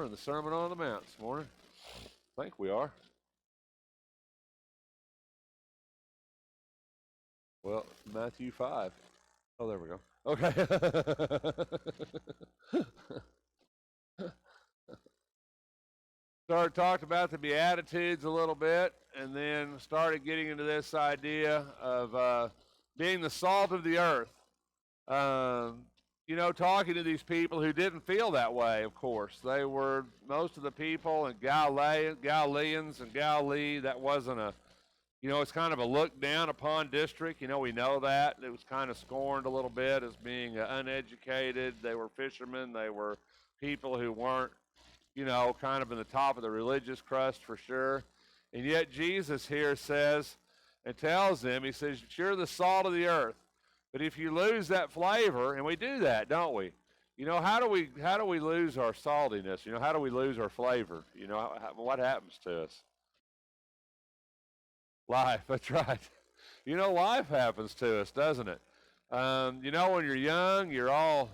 in the Sermon on the Mount this morning. I think we are. Well, Matthew 5. Oh, there we go. Okay. Talked about the Beatitudes a little bit, and then started getting into this idea of being the salt of the earth. Talking to these people who didn't feel that way, of course. They were, most of the people in Galileans and Galilee, that wasn't it's kind of a looked down upon district. We know that. It was kind of scorned a little bit as being uneducated. They were fishermen. They were people who weren't, kind of in the top of the religious crust for sure. And yet Jesus here says and tells them, he says, you're the salt of the earth. But if you lose that flavor, and we do that, don't we? How do we lose our saltiness? How do we lose our flavor? What happens to us? Life, that's right. Life happens to us, doesn't it? When you're young, you're all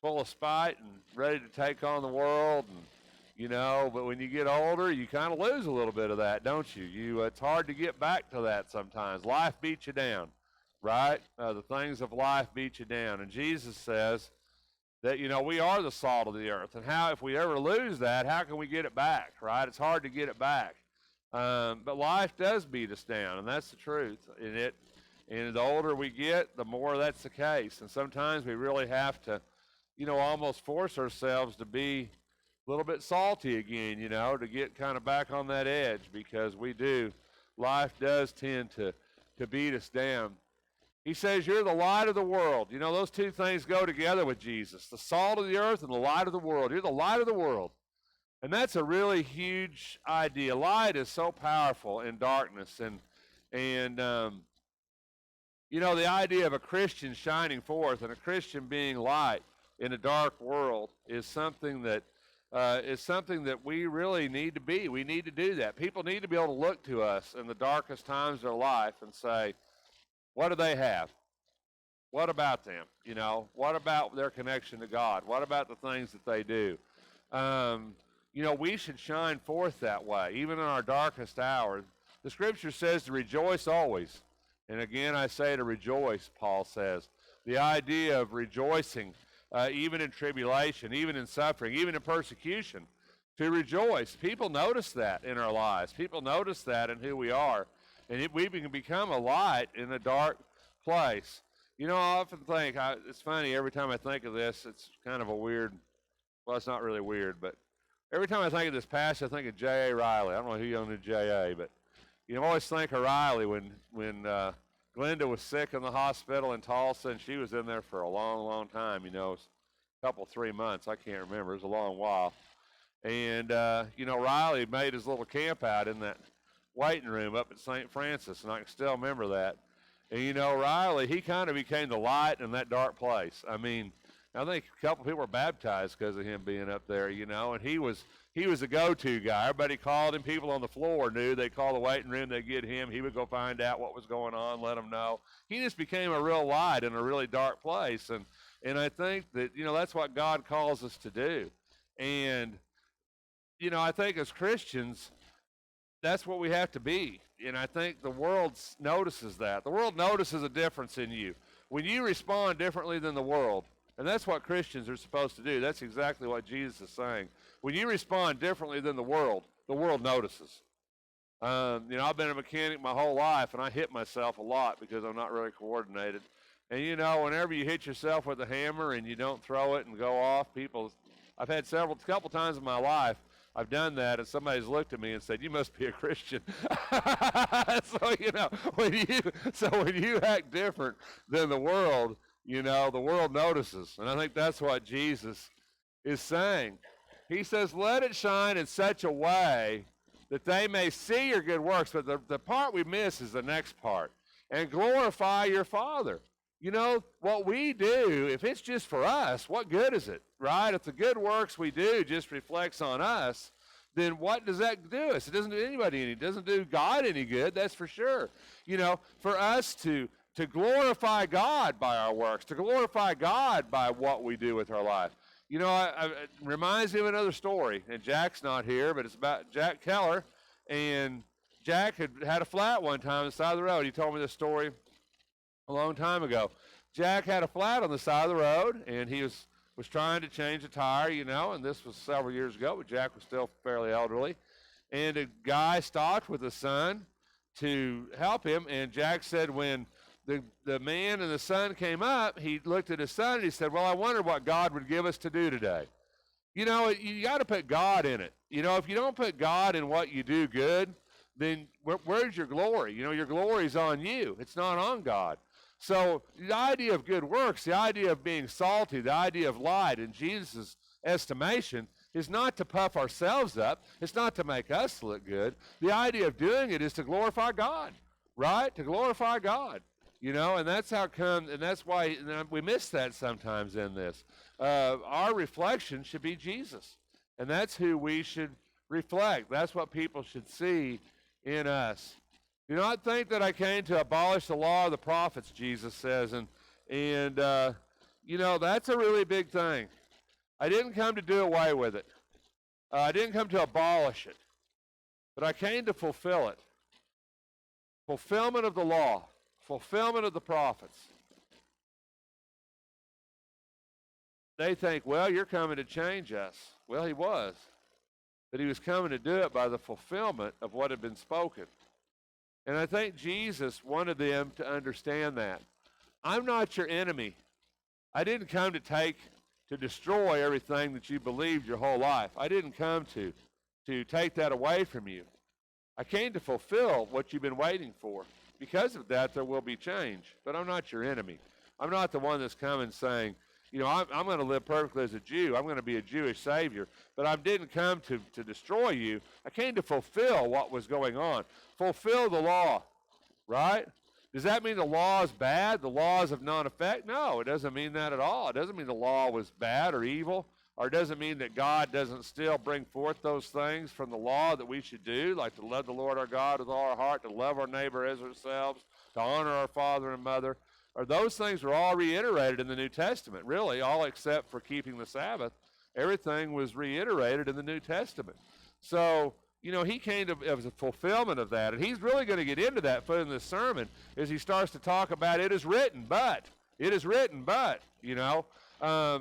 full of spite and ready to take on the world, and but when you get older, you kind of lose a little bit of that, don't you? It's hard to get back to that sometimes. Life beats you down, right? The things of life beat you down. And Jesus says that, we are the salt of the earth. And if we ever lose that, how can we get it back, right? It's hard to get it back. But life does beat us down, and that's the truth. And the older we get, the more that's the case. And sometimes we really have to, almost force ourselves to be a little bit salty again, to get kind of back on that edge, because life does tend to beat us down. He says, you're the light of the world. Those two things go together with Jesus, the salt of the earth and the light of the world. You're the light of the world. And that's a really huge idea. Light is so powerful in darkness. And the idea of a Christian shining forth and a Christian being light in a dark world is something that we really need to be. We need to do that. People need to be able to look to us in the darkest times of their life and say, what do they have? What about them? What about their connection to God? What about the things that they do? We should shine forth that way, even in our darkest hour. The Scripture says to rejoice always. And again, I say to rejoice, Paul says. The idea of rejoicing, even in tribulation, even in suffering, even in persecution, to rejoice. People notice that in our lives. People notice that in who we are. And we can become a light in a dark place. I often think, it's funny, every time I think of this, it's kind of a weird, well, it's not really weird, but every time I think of this passage, I think of J.A. Riley. I don't know who you knew J.A., but I always think of Riley when Glenda was sick in the hospital in Tulsa, and she was in there for a long, long time, a couple, 3 months. I can't remember. It was a long while. And, Riley made his little camp out in that waiting room up at St. Francis, and I can still remember that. And, Riley, he kind of became the light in that dark place. I mean, I think a couple people were baptized because of him being up there, and he was a go-to guy. Everybody called him. People on the floor knew. They'd call the waiting room. They'd get him. He would go find out what was going on, let them know. He just became a real light in a really dark place. And I think that, that's what God calls us to do. And, I think as Christians, that's what we have to be. And I think the world notices that. The world notices a difference in you. When you respond differently than the world, and that's what Christians are supposed to do. That's exactly what Jesus is saying. When you respond differently than the world notices. I've been a mechanic my whole life, and I hit myself a lot because I'm not really coordinated. And, whenever you hit yourself with a hammer and you don't throw it and go off, I've had a couple times in my life, I've done that, and somebody's looked at me and said, you must be a Christian. So, when you act different than the world, the world notices. And I think that's what Jesus is saying. He says, let it shine in such a way that they may see your good works. But the part we miss is the next part. And glorify your Father. What we do, if it's just for us, what good is it, right? If the good works we do just reflects on us, then what does that do us? It doesn't do anybody any. It doesn't do God any good, that's for sure. For us to glorify God by our works, to glorify God by what we do with our life. You know, it reminds me of another story, and Jack's not here, but it's about Jack Keller. And Jack had a flat one time on the side of the road. He told me this story a long time ago. Jack had a flat on the side of the road, and he was trying to change a tire, you know, and this was several years ago, but Jack was still fairly elderly. And a guy stopped with his son to help him, and Jack said when the man and the son came up, he looked at his son and he said, well, I wonder what God would give us to do today. You know, you got to put God in it. You know, if you don't put God in what you do good, then where's your glory? You know, your glory's on you. It's not on God. So the idea of good works, the idea of being salty, the idea of light in Jesus' estimation is not to puff ourselves up. It's not to make us look good. The idea of doing it is to glorify God, right? To glorify God. You know, and that's how it comes, and that's why we miss that sometimes in this. Our reflection should be Jesus, and that's who we should reflect. That's what people should see in us. Do not think that I came to abolish the law of the prophets, Jesus says, and you know, that's a really big thing. I didn't come to do away with it. I didn't come to abolish it, but I came to fulfill it. Fulfillment of the law. Fulfillment of the prophets. They think, well, you're coming to change us. Well, he was. But he was coming to do it by the fulfillment of what had been spoken. And I think Jesus wanted them to understand that. I'm not your enemy. I didn't come to destroy everything that you believed your whole life. I didn't come to take that away from you. I came to fulfill what you've been waiting for. Because of that, there will be change. But I'm not your enemy. I'm not the one that's coming saying, you know, I'm going to live perfectly as a Jew. I'm going to be a Jewish Savior. But I didn't come to destroy you. I came to fulfill what was going on. Fulfill the law, right? Does that mean the law is bad? The law is of none effect? No, it doesn't mean that at all. It doesn't mean the law was bad or evil. Or it doesn't mean that God doesn't still bring forth those things from the law that we should do, like to love the Lord our God with all our heart, to love our neighbor as ourselves, to honor our father and mother. Or those things were all reiterated in the New Testament, really, all except for keeping the Sabbath. Everything was reiterated in the New Testament. So, you know, he came to as a fulfillment of that. And he's really going to get into that in this sermon as he starts to talk about it is written, but, you know.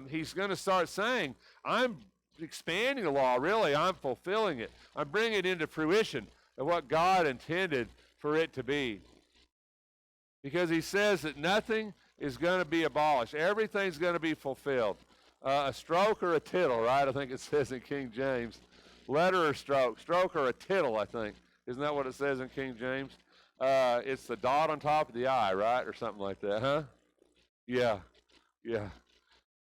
He's going to start saying, I'm expanding the law, really. I'm fulfilling it. I'm bringing it into fruition of what God intended for it to be. Because he says that nothing is going to be abolished. Everything's going to be fulfilled. A stroke or a tittle, right? I think it says in King James. Letter or stroke. Stroke or a tittle, I think. Isn't that what it says in King James? It's the dot on top of the I, right? Or something like that, huh? Yeah.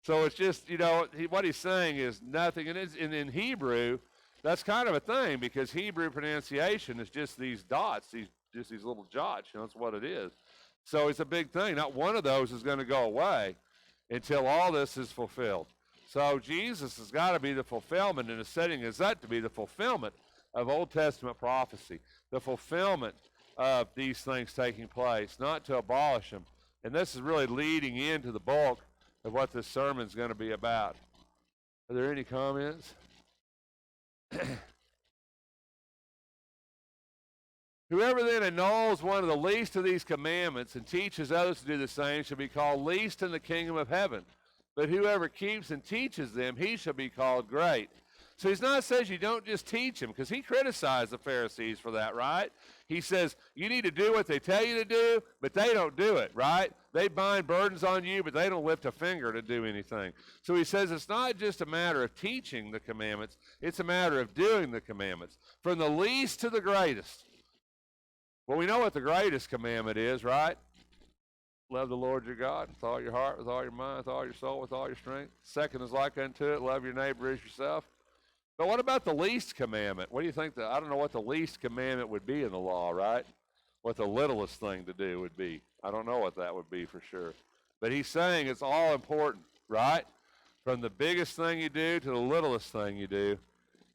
So it's just, you know, what he's saying is nothing. And in Hebrew, that's kind of a thing because Hebrew pronunciation is just these dots, just these little jots. You know, that's what it is. So it's a big thing. Not one of those is going to go away until all this is fulfilled. So Jesus has got to be the fulfillment, and is setting us up to be the fulfillment of Old Testament prophecy, the fulfillment of these things taking place, not to abolish them. And this is really leading into the bulk of what this sermon is going to be about. Are there any comments? Whoever then annuls one of the least of these commandments and teaches others to do the same shall be called least in the kingdom of heaven. But whoever keeps and teaches them, he shall be called great. So he's not saying you don't just teach them, because he criticized the Pharisees for that, right? He says, you need to do what they tell you to do, but they don't do it, right? They bind burdens on you, but they don't lift a finger to do anything. So he says it's not just a matter of teaching the commandments, it's a matter of doing the commandments, from the least to the greatest. Well, we know what the greatest commandment is, right? Love the Lord your God with all your heart, with all your mind, with all your soul, with all your strength. Second is like unto it, love your neighbor as yourself. But what about the least commandment? What do you think? I don't know what the least commandment would be in the law, right? What the littlest thing to do would be. I don't know what that would be for sure. But he's saying it's all important, right? From the biggest thing you do to the littlest thing you do,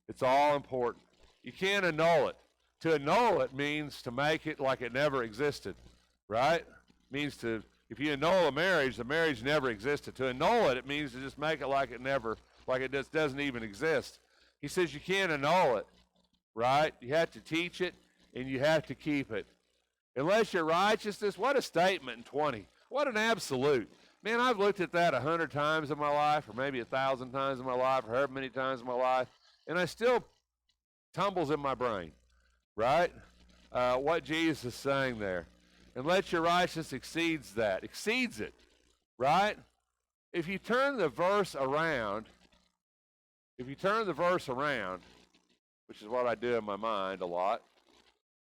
it's all important. You can't annul it. To annul it means to make it like it never existed, right? Means to, if you annul a marriage, the marriage never existed. To annul it, it means to just make it like it never like it just doesn't even exist. He says you can't annul it, right? You have to teach it, and you have to keep it. Unless your righteousness, what a statement in 20. What an absolute. Man, I've looked at that 100 times in my life, or maybe 1,000 times in my life, or however many times in my life, and I still tumbles in my brain, right? What Jesus is saying there. Unless your righteousness exceeds it, right? If you turn the verse around, which is what I do in my mind a lot,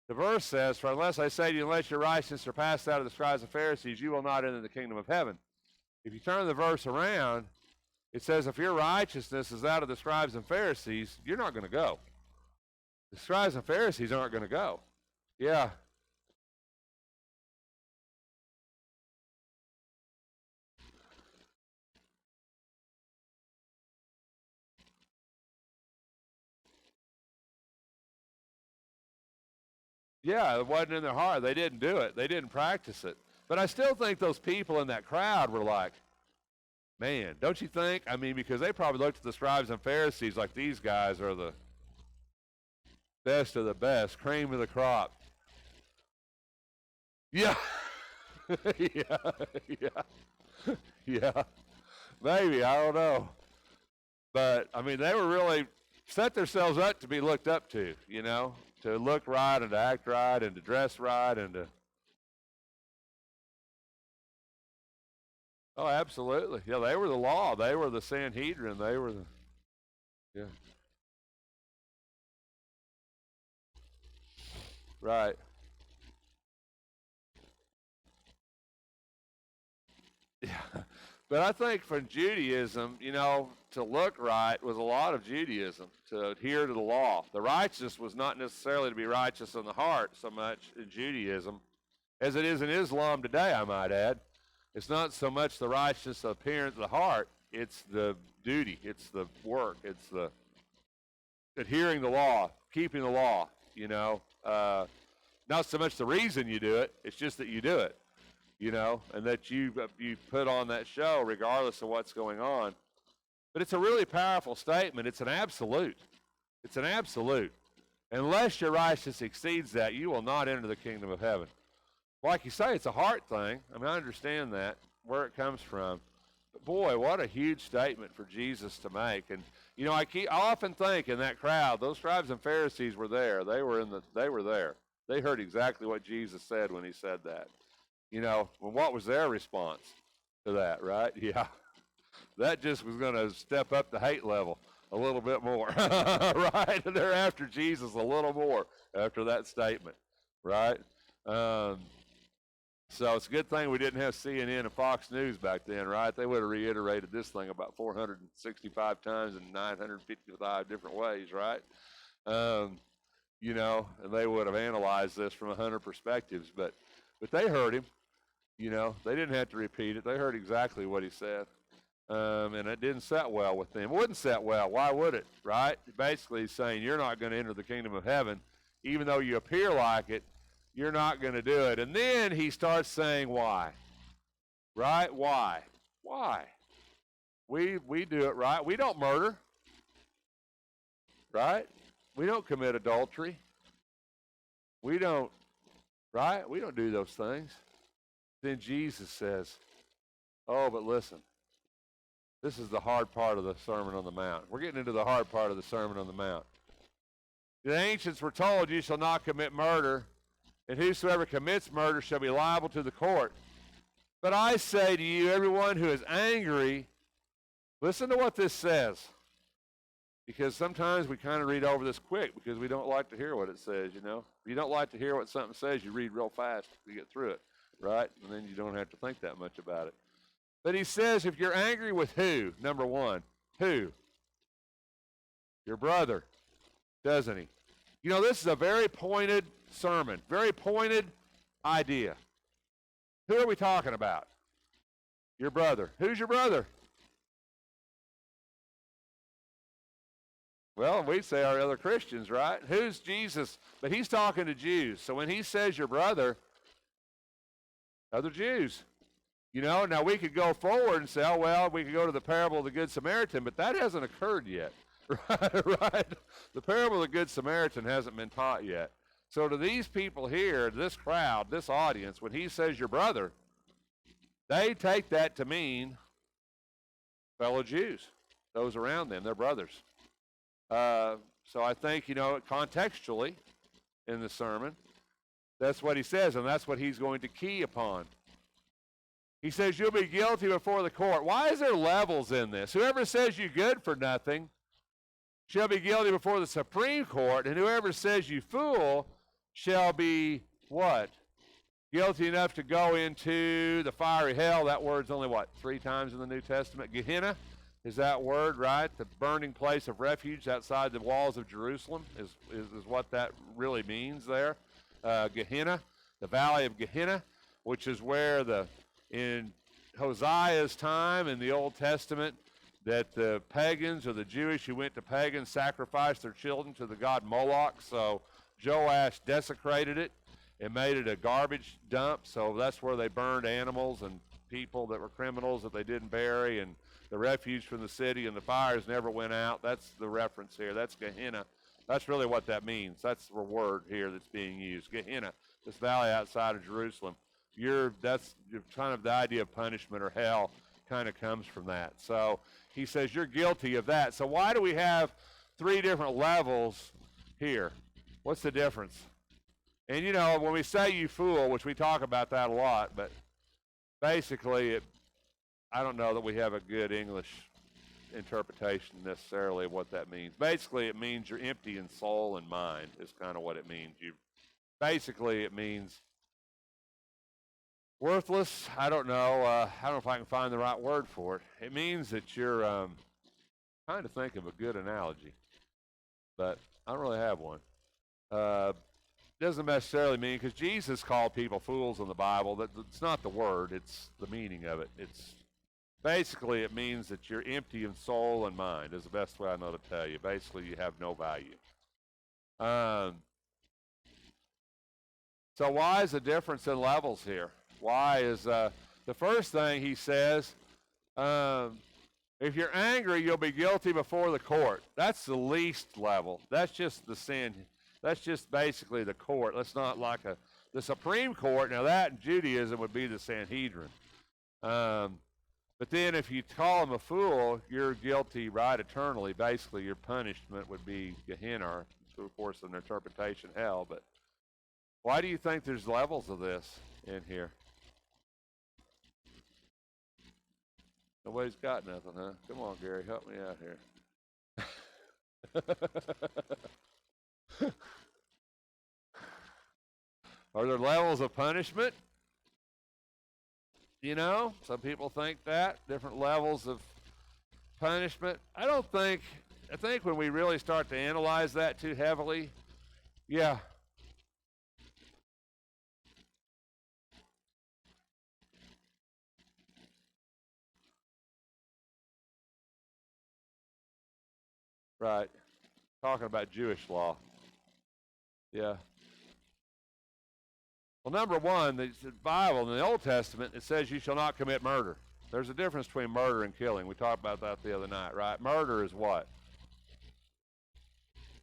the verse says, for unless I say to you, unless your righteousness surpasses that of the scribes and Pharisees, you will not enter the kingdom of heaven. If you turn the verse around, it says, if your righteousness is that of the scribes and Pharisees, you're not going to go. The scribes and Pharisees aren't going to go. Yeah. Yeah, it wasn't in their heart. They didn't do it. They didn't practice it. But I still think those people in that crowd were like, man, don't you think? I mean, because they probably looked at the scribes and Pharisees like these guys are the best of the best, cream of the crop. Yeah. yeah. Yeah. Maybe, I don't know. But, I mean, they were really set themselves up to be looked up to, you know, to look right and to act right and to dress right and to. Oh, absolutely. Yeah, they were the law. They were the Sanhedrin. They were the, yeah. Right. Yeah. But I think from Judaism, you know, to look right was a lot of Judaism, to adhere to the law. The righteousness was not necessarily to be righteous in the heart so much in Judaism as it is in Islam today, I might add. It's not so much the righteousness of appearance of the heart, it's the duty, it's the work, it's the adhering the law, keeping the law, you know. Not so much the reason you do it, it's just that you do it, you know, and that you put on that show regardless of what's going on. But it's a really powerful statement. It's an absolute. It's an absolute. Unless your righteousness exceeds that, you will not enter the kingdom of heaven. Like you say, it's a heart thing. I mean, I understand that, where it comes from. But boy, what a huge statement for Jesus to make. And, you know, I often think in that crowd, those scribes and Pharisees were there. They were there. They heard exactly what Jesus said when he said that. You know, well, what was their response to that, right? Yeah. That just was going to step up the hate level a little bit more, right? They're after Jesus a little more after that statement, right? So it's a good thing we didn't have CNN and Fox News back then, right? They would have reiterated this thing about 465 times in 955 different ways, right? You know, and they would have analyzed this from 100 perspectives, but they heard him. You know, they didn't have to repeat it. They heard exactly what he said. And it didn't set well with them. It wouldn't set well. Why would it, right? Basically, he's saying you're not going to enter the kingdom of heaven. Even though you appear like it, you're not going to do it. And then he starts saying why, right? Why? We do it right. We don't murder, right? We don't commit adultery. We don't, right? We don't do those things. Then Jesus says, oh, but listen, this is the hard part of the Sermon on the Mount. We're getting into the hard part of the Sermon on the Mount. The ancients were told, you shall not commit murder, and whosoever commits murder shall be liable to the court. But I say to you, everyone who is angry, listen to what this says. Because sometimes we kind of read over this quick because we don't like to hear what it says, you know. If you don't like to hear what something says, you read real fast to get through it, right? And then you don't have to think that much about it. But he says, if you're angry with who? Number one, who? Your brother, doesn't he? You know, this is a very pointed sermon, very pointed idea. Who are we talking about? Your brother. Who's your brother? Well, we'd say our other Christians, right? Who's Jesus? But he's talking to Jews. So when he says your brother, other Jews. You know, now we could go forward and say, oh, well, we could go to the parable of the Good Samaritan, but that hasn't occurred yet, right? The parable of the Good Samaritan hasn't been taught yet. So to these people here, this crowd, this audience, when he says your brother, they take that to mean fellow Jews, those around them, their brothers. So I think, contextually in the sermon, that's what he says, and that's what he's going to key upon. He says, you'll be guilty before the court. Why is there levels in this? Whoever says you good for nothing shall be guilty before the Supreme Court, and whoever says you fool shall be what? Guilty enough to go into the fiery hell. That word's only, 3 times in the New Testament? Gehenna is that word, right? The burning place of refuge outside the walls of Jerusalem is what that really means there. Gehenna, the valley of Gehenna, which is where in Hosea's time in the Old Testament, that the pagans or the Jewish who went to pagans sacrificed their children to the god Moloch. So Joash desecrated it and made it a garbage dump. So that's where they burned animals and people that were criminals that they didn't bury, and the refuge from the city, and the fires never went out. That's the reference here. That's Gehenna. That's really what that means. That's the word here that's being used. Gehenna, this valley outside of Jerusalem. That's kind of the idea of punishment or hell kind of comes from that. So he says you're guilty of that. So why do we have 3 different levels here? What's the difference? And when we say you fool, which we talk about that a lot, but basically I don't know that we have a good English interpretation necessarily of what that means. Basically it means you're empty in soul and mind is kind of what it means. Basically it means worthless. I don't know. I don't know if I can find the right word for it. It means that you're trying to think of a good analogy, but I don't really have one. Doesn't necessarily mean, because Jesus called people fools in the Bible. It's not the word, it's the meaning of it. Basically it means that you're empty in soul and mind is the best way I know to tell you. Basically you have no value. So why is the difference in levels here? Why is the first thing he says, if you're angry, you'll be guilty before the court. That's the least level. That's just the sin. That's just basically the court. That's not like the Supreme Court. Now that in Judaism would be the Sanhedrin. But then if you call him a fool, you're guilty right eternally. Basically your punishment would be Gehenna, or of course an interpretation hell. But why do you think there's levels of this in here? Nobody's got nothing, huh? Come on, Gary, help me out here. Are there levels of punishment? Some people think that. Different levels of punishment. I think when we really start to analyze that too heavily, yeah. Right. Talking about Jewish law. Yeah. Well, number one, the Bible, in the Old Testament, it says you shall not commit murder. There's a difference between murder and killing. We talked about that the other night, right? Murder is what?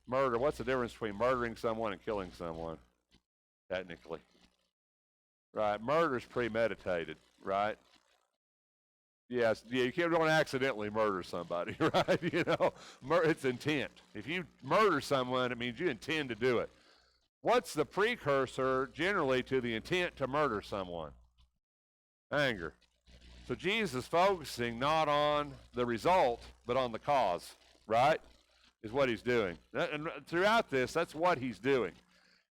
Murder. What's the difference between murdering someone and killing someone, technically? Right. Murder is premeditated, right? Yes. Yeah, you don't accidentally murder somebody, right? It's intent. If you murder someone, it means you intend to do it. What's the precursor generally to the intent to murder someone? Anger. So Jesus is focusing not on the result, but on the cause, right? Is what he's doing. And throughout this, that's what he's doing.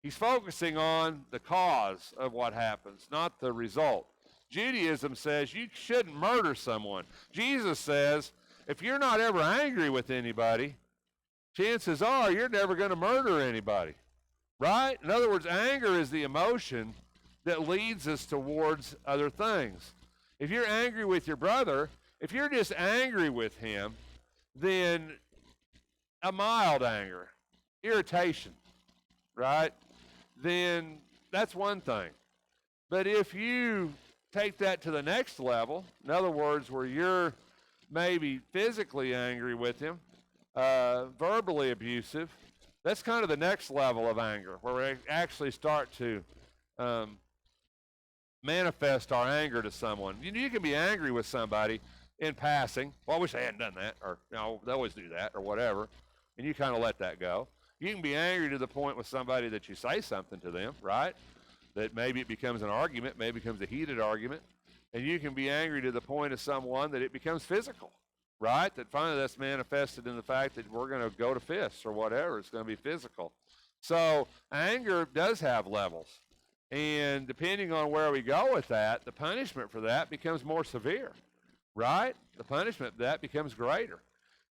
He's focusing on the cause of what happens, not the result. Judaism says you shouldn't murder someone. Jesus says if you're not ever angry with anybody, chances are you're never going to murder anybody. Right? In other words, anger is the emotion that leads us towards other things. If you're angry with your brother, if you're just angry with him, then a mild anger, irritation, right? Then that's one thing. But if you take that to the next level, in other words, where you're maybe physically angry with him, verbally abusive, that's kind of the next level of anger, where we actually start to manifest our anger to someone. You can be angry with somebody in passing. Well, I wish I hadn't done that, or they always do that, or whatever, and you kind of let that go. You can be angry to the point with somebody that you say something to them, right? That maybe it becomes an argument, maybe it becomes a heated argument, and you can be angry to the point of someone that it becomes physical, right? That finally that's manifested in the fact that we're going to go to fists or whatever. It's going to be physical. So anger does have levels. And depending on where we go with that, the punishment for that becomes more severe, right? The punishment for that becomes greater.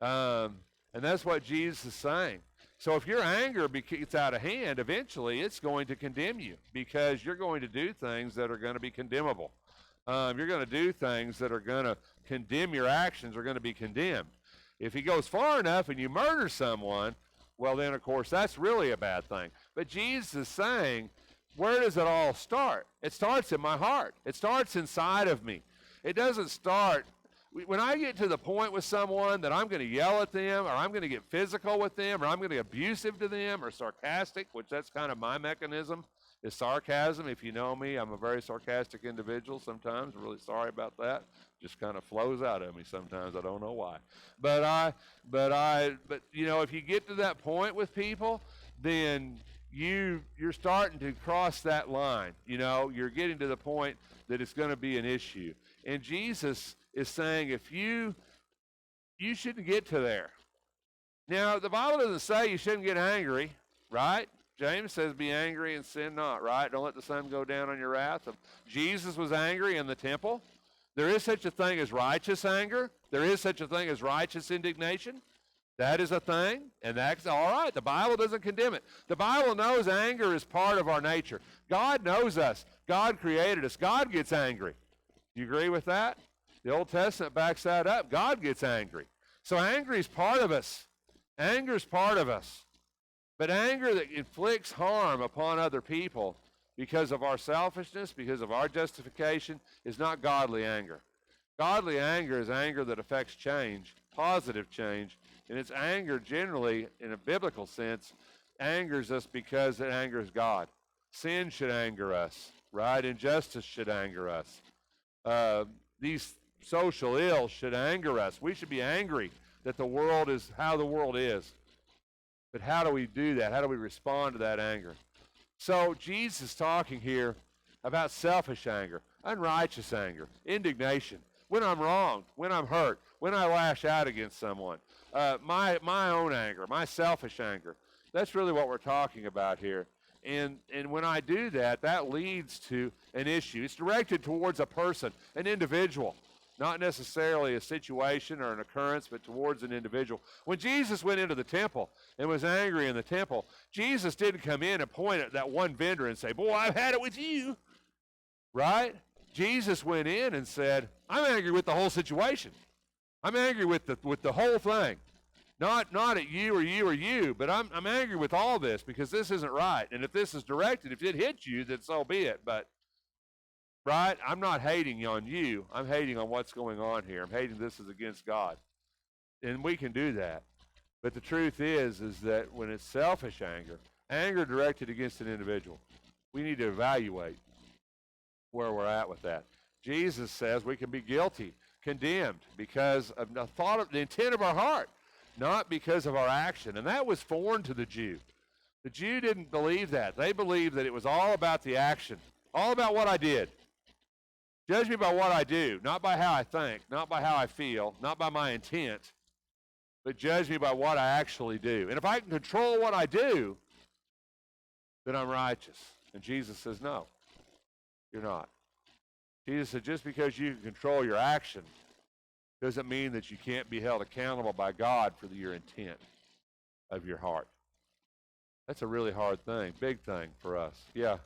And that's what Jesus is saying. So if your anger gets out of hand, eventually it's going to condemn you because you're going to do things that are going to be condemnable. You're going to do things that are going to condemn your actions, are going to be condemned. If he goes far enough and you murder someone, well then, of course, that's really a bad thing. But Jesus is saying, where does it all start? It starts in my heart. It starts inside of me. It doesn't start. When I get to the point with someone that I'm going to yell at them, or I'm going to get physical with them, or I'm going to be abusive to them, or sarcastic, which that's kind of my mechanism, is sarcasm. If you know me, I'm a very sarcastic individual sometimes. I'm really sorry about that. Just kind of flows out of me sometimes. I don't know why. But if you get to that point with people, then you're starting to cross that line. You're getting to the point that it's going to be an issue. And Jesus is saying if you shouldn't get to there. Now, the Bible doesn't say you shouldn't get angry, right? James says be angry and sin not, right? Don't let the sun go down on your wrath. Jesus was angry in the temple. There is such a thing as righteous anger. There is such a thing as righteous indignation. That is a thing, and that's all right. The Bible doesn't condemn it. The Bible knows anger is part of our nature. God knows us. God created us. God gets angry. Do you agree with that? The Old Testament backs that up. God gets angry. So anger is part of us. Anger is part of us. But anger that inflicts harm upon other people because of our selfishness, because of our justification, is not godly anger. Godly anger is anger that affects change, positive change, and it's anger generally, in a biblical sense, angers us because it angers God. Sin should anger us, right? Injustice should anger us. These social ills should anger us. We should be angry that the world is how the world is. But how do we do that? How do we respond to that anger? So Jesus is talking here about selfish anger, unrighteous anger, indignation, when I'm wronged, when I'm hurt, when I lash out against someone, my own anger, my selfish anger. That's really what we're talking about here. And when I do that, that leads to an issue. It's directed towards a person, an individual, not necessarily a situation or an occurrence, but towards an individual. When Jesus went into the temple and was angry in the temple, Jesus didn't come in and point at that one vendor and say, boy, I've had it with you, right? Jesus went in and said, I'm angry with the whole situation. I'm angry with the whole thing. Not at you or you or you, but I'm angry with all this because this isn't right. And if this is directed, if it hit you, then so be it. But, right, I'm not hating on you. I'm hating on what's going on here. I'm hating this is against God. And we can do that. But the truth is that when it's selfish anger, anger directed against an individual, we need to evaluate where we're at with that. Jesus says we can be guilty, condemned because of the intent of our heart, not because of our action. And that was foreign to the Jew. The Jew didn't believe that. They believed that it was all about the action, all about what I did. Judge me by what I do, not by how I think, not by how I feel, not by my intent, but judge me by what I actually do. And if I can control what I do, then I'm righteous. And Jesus says, no, you're not. Jesus said, just because you can control your action doesn't mean that you can't be held accountable by God for your intent of your heart. That's a really hard thing, big thing for us. Yeah.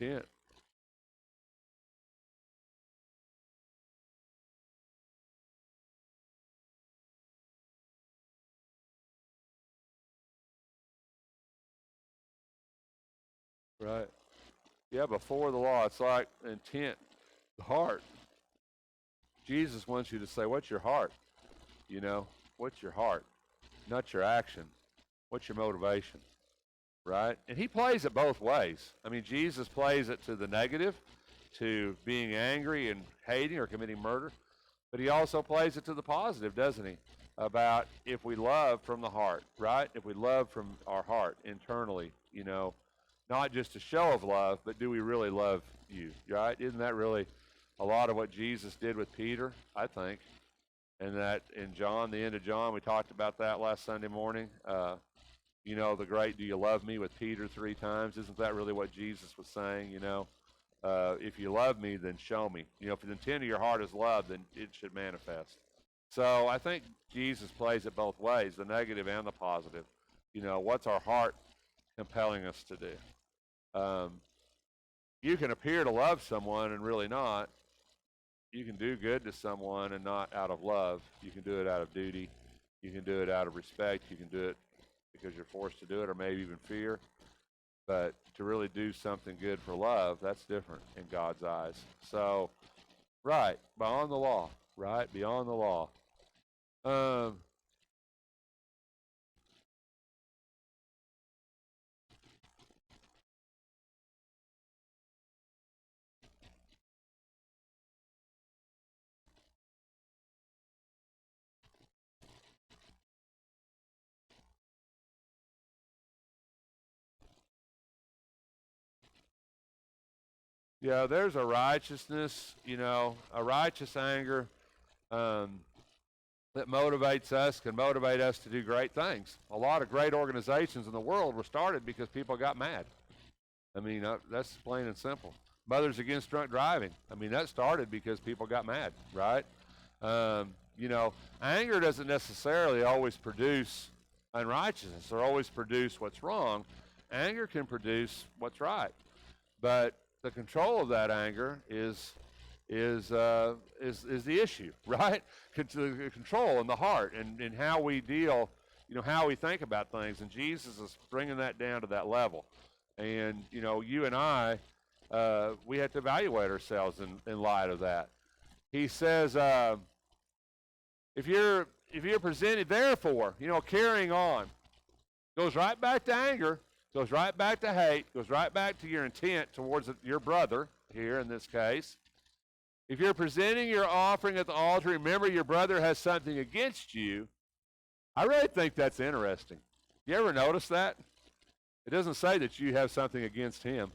intent. Right. Yeah, before the law, it's like intent, the heart. Jesus wants you to say, what's your heart? You know, what's your heart? Not your action. What's your motivation? Right? And he plays it both ways. I mean, Jesus plays it to the negative, to being angry and hating or committing murder, but he also plays it to the positive, doesn't he? About if we love from the heart, right? If we love from our heart internally, you know, not just a show of love, but do we really love you, right? Isn't that really a lot of what Jesus did with Peter, I think? And that in John, the end of John, we talked about that last Sunday morning. You know, the great, do you love me with Peter 3 times? Isn't that really what Jesus was saying, you know? If you love me, then show me. You know, if the intent of your heart is love, then it should manifest. So I think Jesus plays it both ways, the negative and the positive. You know, what's our heart compelling us to do? You can appear to love someone and really not. You can do good to someone and not out of love. You can do it out of duty. You can do it out of respect. You can do it because you're forced to do it, or maybe even fear. But to really do something good for love, that's different in God's eyes. So, right, beyond the law, right, beyond the law. Yeah, there's a righteousness, you know, a righteous anger um, that motivates us, can motivate us to do great things. A lot of great organizations in the world were started because people got mad. I mean, that's plain and simple. Mothers Against Drunk Driving. I mean, that started because people got mad, right? You know, anger doesn't necessarily always produce unrighteousness or always produce what's wrong. Anger can produce what's right, but the control of that anger is the issue, right? Control in the heart and how we deal, you know, how we think about things. And Jesus is bringing that down to that level. And, you know, you and I, we have to evaluate ourselves in light of that. He says, if you're presented, therefore, you know, carrying on, goes right back to anger, goes right back to hate, goes right back to your intent towards your brother here in this case. If you're presenting your offering at the altar, remember your brother has something against you. I really think that's interesting. You ever notice that? It doesn't say that you have something against him.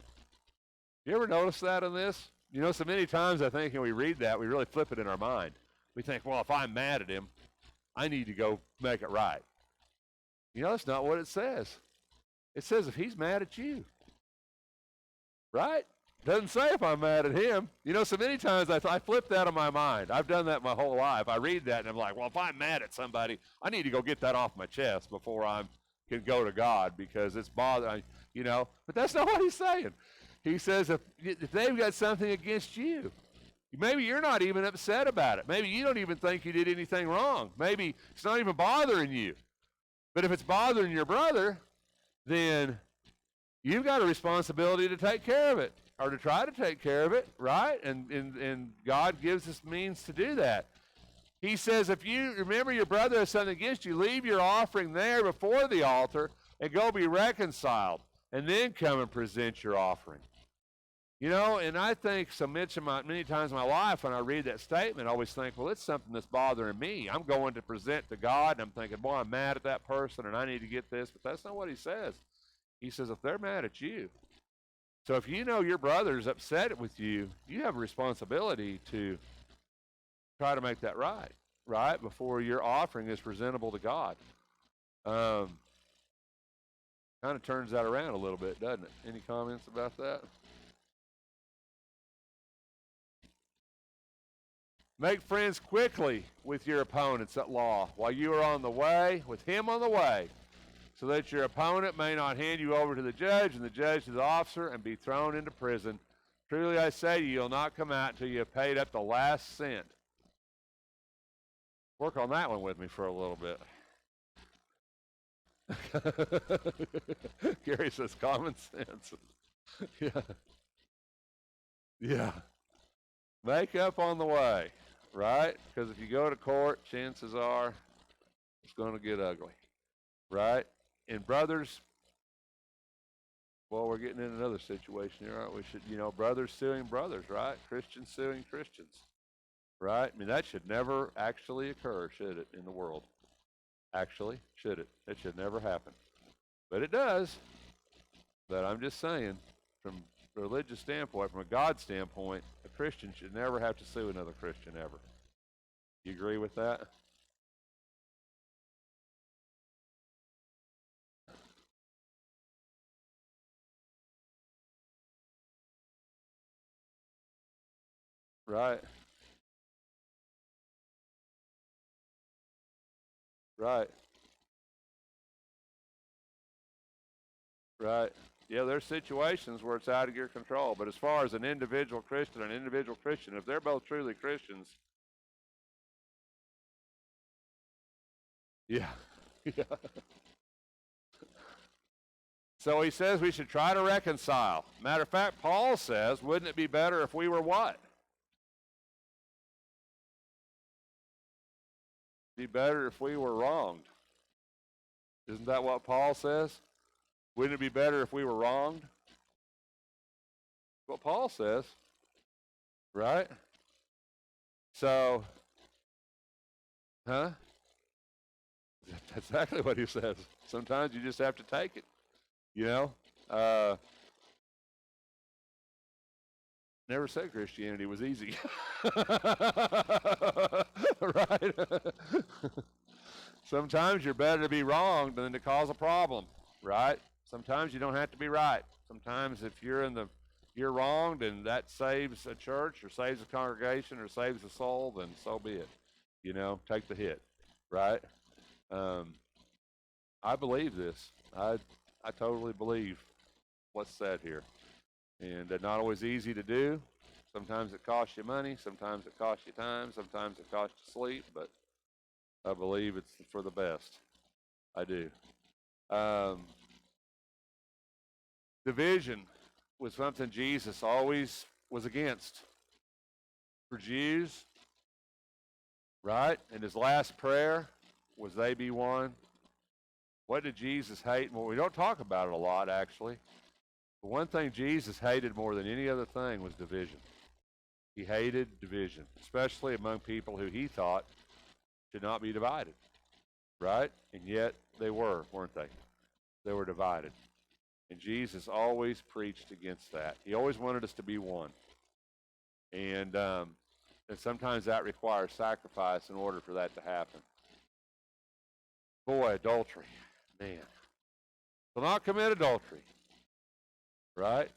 You ever notice that in this? You know, so many times I think when we read that, we really flip it in our mind. We think, well, if I'm mad at him, I need to go make it right. You know, that's not what it says. It says if he's mad at you, right? Doesn't say if I'm mad at him. You know, so many times I flip that in my mind. I've done that my whole life. I read that and I'm like, well, if I'm mad at somebody, I need to go get that off my chest before I can go to God because it's bothering, you know. But that's not what he's saying. He says if they've got something against you, maybe you're not even upset about it. Maybe you don't even think you did anything wrong. Maybe it's not even bothering you. But if it's bothering your brother, then you've got a responsibility to take care of it or to try to take care of it, right? And God gives us means to do that. He says, if you remember your brother has something against you, leave your offering there before the altar and go be reconciled, and then come and present your offering. You know, and I think many times in my life when I read that statement, I always think, well, it's something that's bothering me. I'm going to present to God, and I'm thinking, boy, I'm mad at that person, and I need to get this. But that's not what he says. He says, if they're mad at you. So if you know your brother's upset with you, you have a responsibility to try to make that right, before your offering is presentable to God. Kind of turns that around a little bit, doesn't it? Any comments about that? Make friends quickly with your opponents at law while you are on the way, with him on the way. so that your opponent may not hand you over to the judge, and the judge to the officer, and be thrown into prison. Truly I say to you, you'll not come out until you have paid up the last cent. Work on that one with me for a little bit. Gary says common sense. Yeah. Yeah. Make up on the way, right? Because if you go to court, chances are it's going to get ugly, right? And brothers, well, we're getting in another situation here, aren't we? Brothers suing brothers, right? Christians suing Christians, right? I mean, that should never actually occur, should it, in the world? Actually, should it? It should never happen. But it does. But I'm just saying, from a religious standpoint, from a God standpoint, a Christian should never have to sue another Christian ever. You agree with that? Right. Right. Right. Yeah, there's situations where it's out of your control. But as far as an individual Christian, if they're both truly Christians, yeah. Yeah. So he says we should try to reconcile. Matter of fact, Paul says, wouldn't it be better if we were what? It'd be better if we were wronged. Isn't that what Paul says? Wouldn't it be better if we were wronged? What Paul says, right? So, huh? That's exactly what he says. Sometimes you just have to take it, you know? Never said Christianity was easy. Right? Sometimes you're better to be wrong than to cause a problem, right? Sometimes you don't have to be right. Sometimes if you're wronged and that saves a church or saves a congregation or saves a soul, then so be it. Take the hit, right? I believe this. I totally believe what's said here. And not always easy to do. Sometimes it costs you money. Sometimes it costs you time. Sometimes it costs you sleep. But I believe it's for the best. I do. Division was something Jesus always was against. For Jews, right? And his last prayer was they be one. What did Jesus hate? Well, we don't talk about it a lot, actually. The one thing Jesus hated more than any other thing was division. He hated division, especially among people who he thought should not be divided, right? And yet they weren't they? They were divided. And Jesus always preached against that. He always wanted us to be one. And sometimes that requires sacrifice in order for that to happen. Boy, adultery. Man. Will not commit adultery. Right?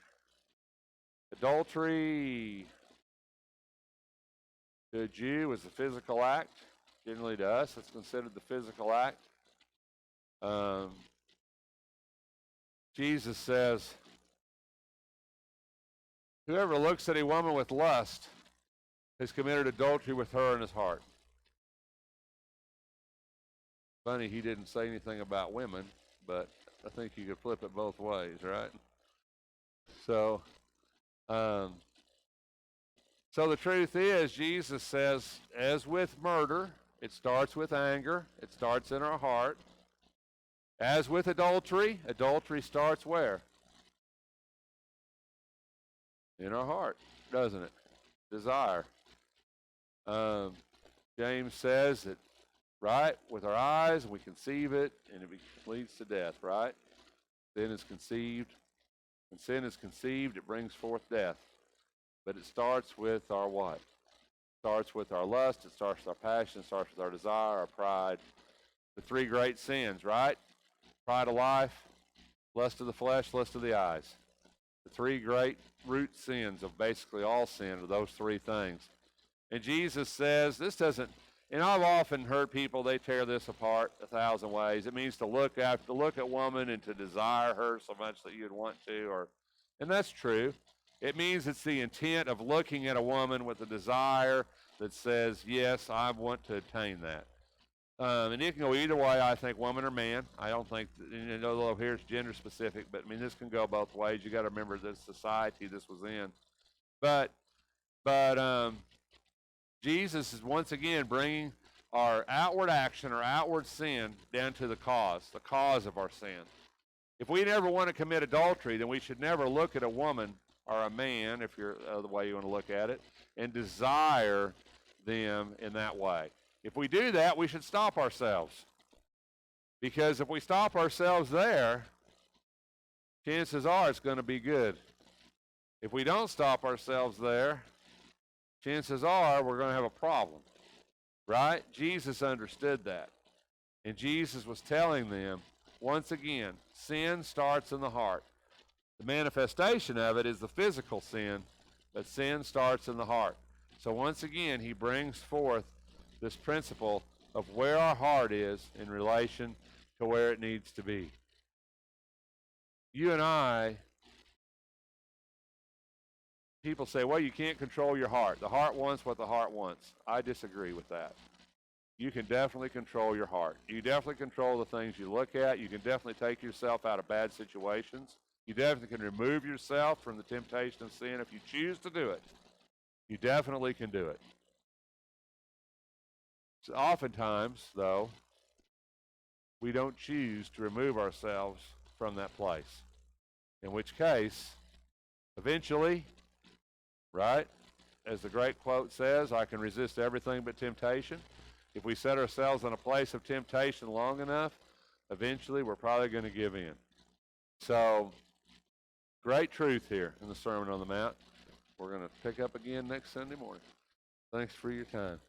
Adultery to a Jew is a physical act. Generally to us, it's considered the physical act. Jesus says, whoever looks at a woman with lust has committed adultery with her in his heart. Funny, he didn't say anything about women, but I think you could flip it both ways, right? So the truth is, Jesus says, as with murder, it starts with anger. It starts in our heart. As with adultery, adultery starts where? In our heart, doesn't it? Desire. James says that, right, with our eyes we conceive it, and it leads to death, right? Sin is conceived. When sin is conceived, it brings forth death. But it starts with our what? It starts with our lust, it starts with our passion, it starts with our desire, our pride. The three great sins, right? Pride of life, lust of the flesh, lust of the eyes. The three great root sins of basically all sin are those three things. And Jesus says, And I've often heard people, they tear this apart 1,000 ways. It means to look at woman and to desire her so much that you'd want to, and that's true. It means it's the intent of looking at a woman with a desire that says, yes, I want to attain that. And it can go either way, I think, woman or man. I don't think, although here it's gender specific, but I mean, this can go both ways. You got to remember the society this was in. But Jesus is once again bringing our outward action or outward sin down to the cause of our sin. If we never want to commit adultery, then we should never look at a woman or a man, if you're the way you want to look at it, and desire them in that way. If we do that, we should stop ourselves. Because if we stop ourselves there, chances are it's going to be good. If we don't stop ourselves there, chances are we're going to have a problem, right? Jesus understood that. And Jesus was telling them, once again, sin starts in the heart. The manifestation of it is the physical sin, but sin starts in the heart. So once again, he brings forth this principle of where our heart is in relation to where it needs to be. You and I, people say, well, you can't control your heart. The heart wants what the heart wants. I disagree with that. You can definitely control your heart. You definitely control the things you look at. You can definitely take yourself out of bad situations. You definitely can remove yourself from the temptation of sin if you choose to do it. You definitely can do it. So oftentimes, though, we don't choose to remove ourselves from that place. In which case, eventually, right, as the great quote says, I can resist everything but temptation. If we set ourselves in a place of temptation long enough, eventually we're probably going to give in. So, great truth here in the Sermon on the Mount. We're going to pick up again next Sunday morning. Thanks for your time.